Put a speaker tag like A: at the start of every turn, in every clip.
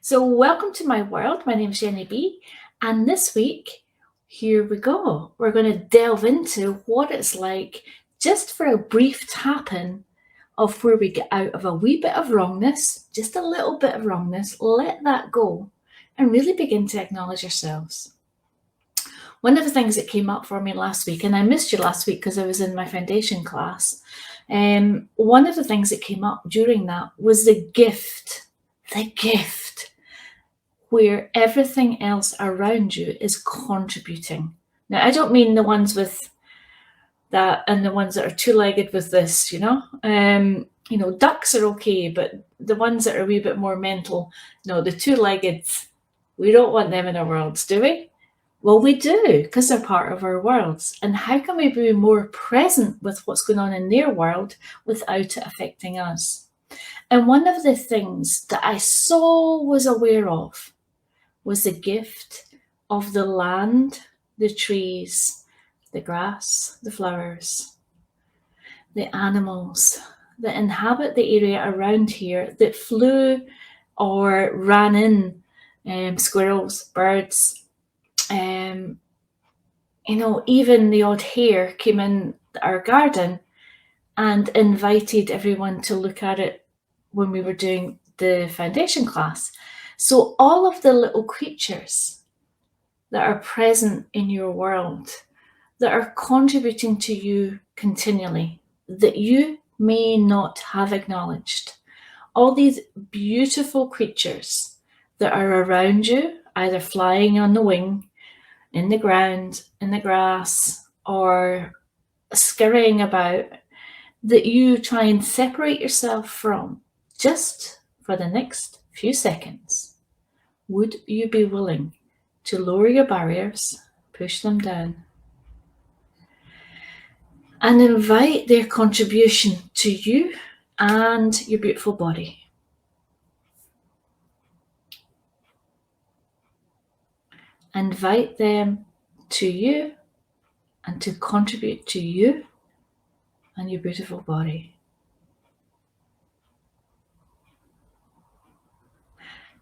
A: So, welcome to my world. My name is Jenny B, and this week, here we go. We're going to delve into what it's like just for a brief tap in of where we get out of a wee bit of wrongness, just a little bit of wrongness, let that go, and really begin to acknowledge yourselves. One of the things that came up for me last week, and I missed you last week because I was in my foundation class, one of the things that came up during that was the gift where everything else around you is contributing. Now, I don't mean the ones with that and the ones that are two-legged with this, ducks are okay, but the ones that are a wee bit more mental, no, the two-legged, we don't want them in our worlds, do we? Well, we do, because they're part of our worlds. And how can we be more present with what's going on in their world without it affecting us? And one of the things that I so was aware of was the gift of the land, the trees, the grass, the flowers, the animals that inhabit the area around here that flew or ran in, squirrels, birds, even the odd hare came in our garden and invited everyone to look at it when we were doing the foundation class. So all of the little creatures that are present in your world, that are contributing to you continually, that you may not have acknowledged, all these beautiful creatures that are around you, either flying on the wing, in the ground, in the grass, or scurrying about, that you try and separate yourself from just for the next few seconds. Would you be willing to lower your barriers, push them down, and invite their contribution to you and your beautiful body? Invite them to you and to contribute to you and your beautiful body.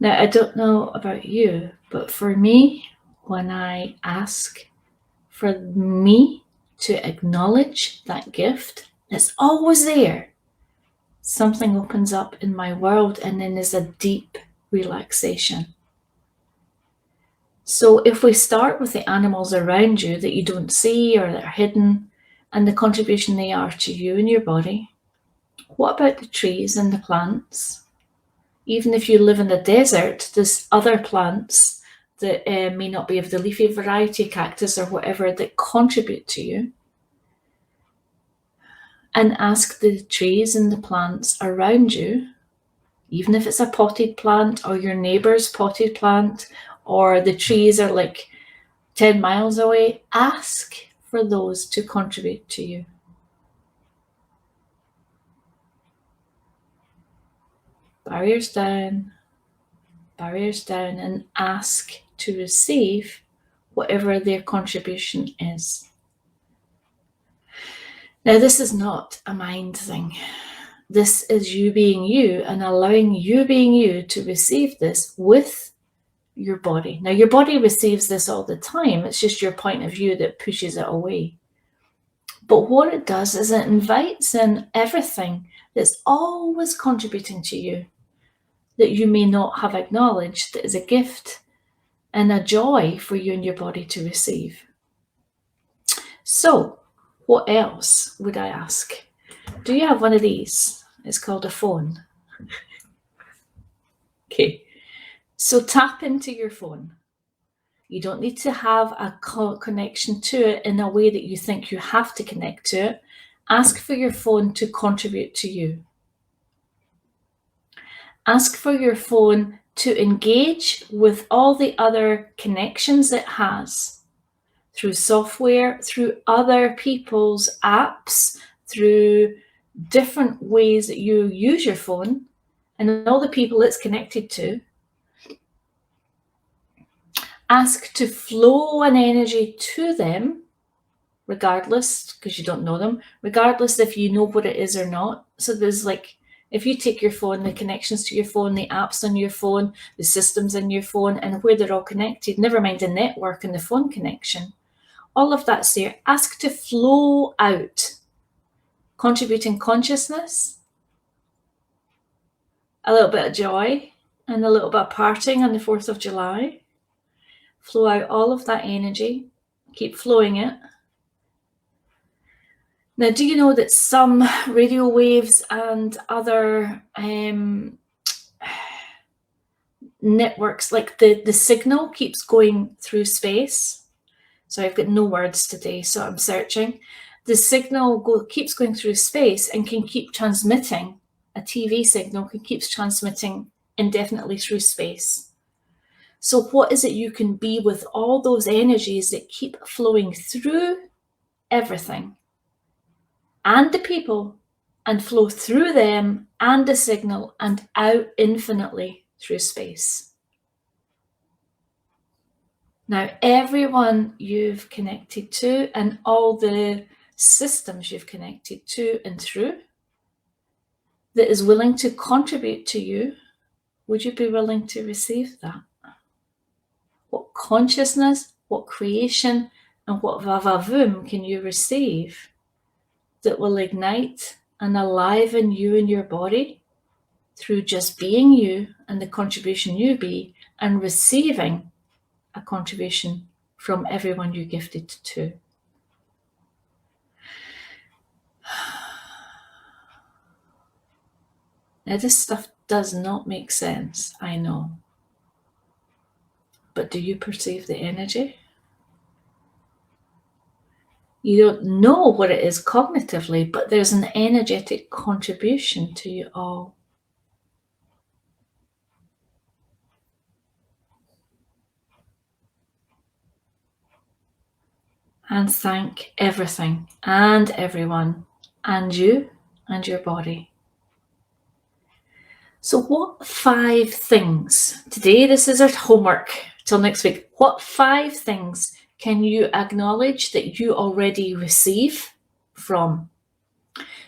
A: Now, I don't know about you, but for me, when I ask for me to acknowledge that gift, it's always there. Something opens up in my world, and then there's a deep relaxation. So if we start with the animals around you that you don't see or that are hidden, and the contribution they are to you and your body, what about the trees and the plants? Even if you live in the desert, there's other plants that may not be of the leafy variety, cactus or whatever, that contribute to you. And ask the trees and the plants around you, even if it's a potted plant or your neighbour's potted plant, or the trees are like 10 miles away, ask for those to contribute to you. Barriers down, and ask to receive whatever their contribution is. Now, this is not a mind thing. This is you being you and allowing you being you to receive this with your body. Now, your body receives this all the time. It's just your point of view that pushes it away. But what it does is it invites in everything that's always contributing to you, that you may not have acknowledged, that is a gift and a joy for you and your body to receive. So, what else would I ask? Do you have one of these? It's called a phone. Okay, so tap into your phone. You don't need to have a connection to it in a way that you think you have to connect to it. Ask for your phone to contribute to you. Ask for your phone to engage with all the other connections it has through software, through other people's apps, through different ways that you use your phone, and all the people it's connected to. Ask to flow an energy to them, regardless, because you don't know them, regardless if you know what it is or not. So there's If you take your phone, the connections to your phone, the apps on your phone, the systems in your phone, and where they're all connected, never mind the network and the phone connection, all of that's there. Ask to flow out, contributing consciousness, a little bit of joy, and a little bit of partying on the 4th of July. Flow out all of that energy. Keep flowing it. Now, do you know that some radio waves and other networks, like the signal keeps going through space? So I've got no words today, so I'm searching. The signal keeps going through space and can keep transmitting. A TV signal keeps transmitting indefinitely through space. So what is it you can be with all those energies that keep flowing through everything and the people, and flow through them and the signal and out infinitely through space? Now, everyone you've connected to and all the systems you've connected to and through that is willing to contribute to you, would you be willing to receive that? What consciousness, what creation, and what vavavoom can you receive that will ignite and aliven you and your body through just being you and the contribution you be, and receiving a contribution from everyone you gifted to? Now, this stuff does not make sense, I know. But do you perceive the energy? You don't know what it is cognitively, but there's an energetic contribution to you all. And thank everything and everyone and you and your body. So what 5 things, today this is our homework till next week, what 5 things can you acknowledge that you already receive from?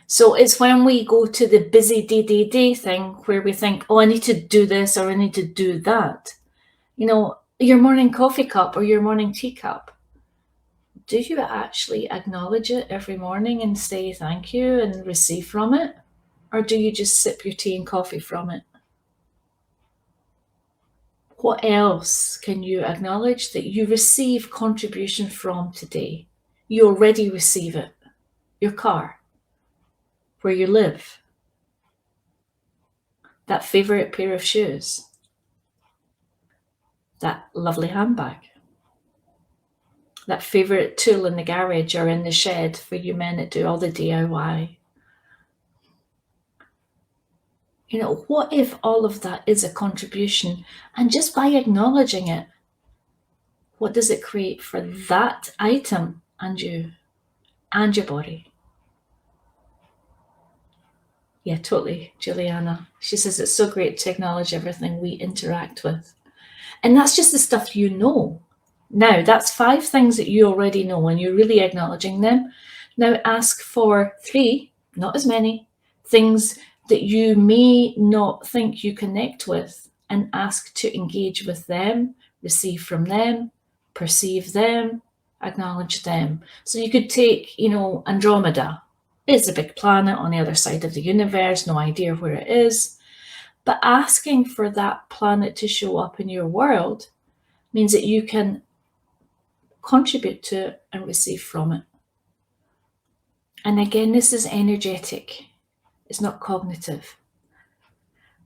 A: So it's when we go to the busy day thing where we think, oh, I need to do this or I need to do that. You know, your morning coffee cup or your morning tea cup. Do you actually acknowledge it every morning and say thank you and receive from it? Or do you just sip your tea and coffee from it? What else can you acknowledge that you receive contribution from today? You already receive it. Your car, where you live, that favourite pair of shoes, that lovely handbag, that favourite tool in the garage or in the shed for you men that do all the DIY. You know, what if all of that is a contribution, and just by acknowledging it, what does it create for that item and you and your body? Yeah, totally, Juliana. She says it's so great to acknowledge everything we interact with. And that's just the stuff you know. Now, that's 5 things that you already know and you're really acknowledging them. Now ask for 3, not as many, things that you may not think you connect with, and ask to engage with them, receive from them, perceive them, acknowledge them. So you could take, you know, Andromeda. It's a big planet on the other side of the universe, no idea where it is. But asking for that planet to show up in your world means that you can contribute to it and receive from it. And again, this is energetic. It's not cognitive.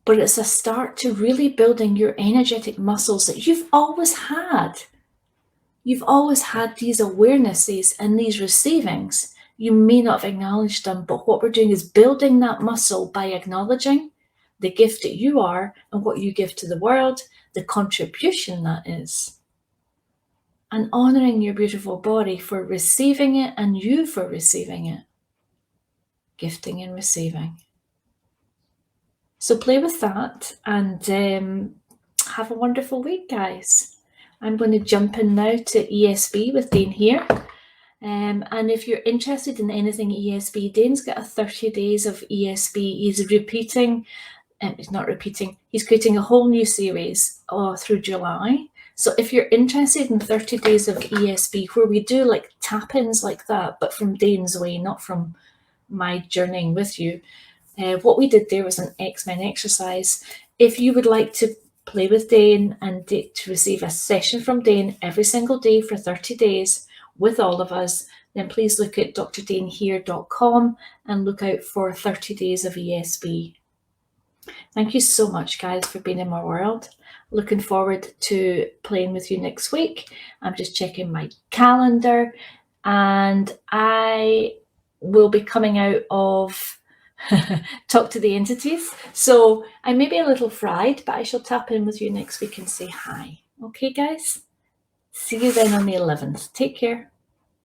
A: But it's a start to really building your energetic muscles that you've always had. You've always had these awarenesses and these receivings. You may not have acknowledged them, but what we're doing is building that muscle by acknowledging the gift that you are and what you give to the world, the contribution that is, and honoring your beautiful body for receiving it and you for receiving it. Gifting and receiving. So play with that and have a wonderful week, guys. I'm going to jump in now to ESB with Dean here. And if you're interested in anything ESB, Dane's got a 30 days of ESB. He's repeating, he's not repeating, he's creating a whole new series through July. So if you're interested in 30 days of ESB, where we do like tap-ins like that, but from Dane's way, not from my journeying with you, what we did there was an X-Men exercise. If you would like to play with Dane and to receive a session from Dane every single day for 30 days with all of us, then please look at drdanehere.com and look out for 30 days of ESB. Thank you so much, guys, for being in my world. Looking forward to playing with you next week. I'm just checking my calendar, and I will be coming out of Talk to the Entities. So I may be a little fried, but I shall tap in with you next week and say hi. Okay, guys? See you then on the 11th. Take care.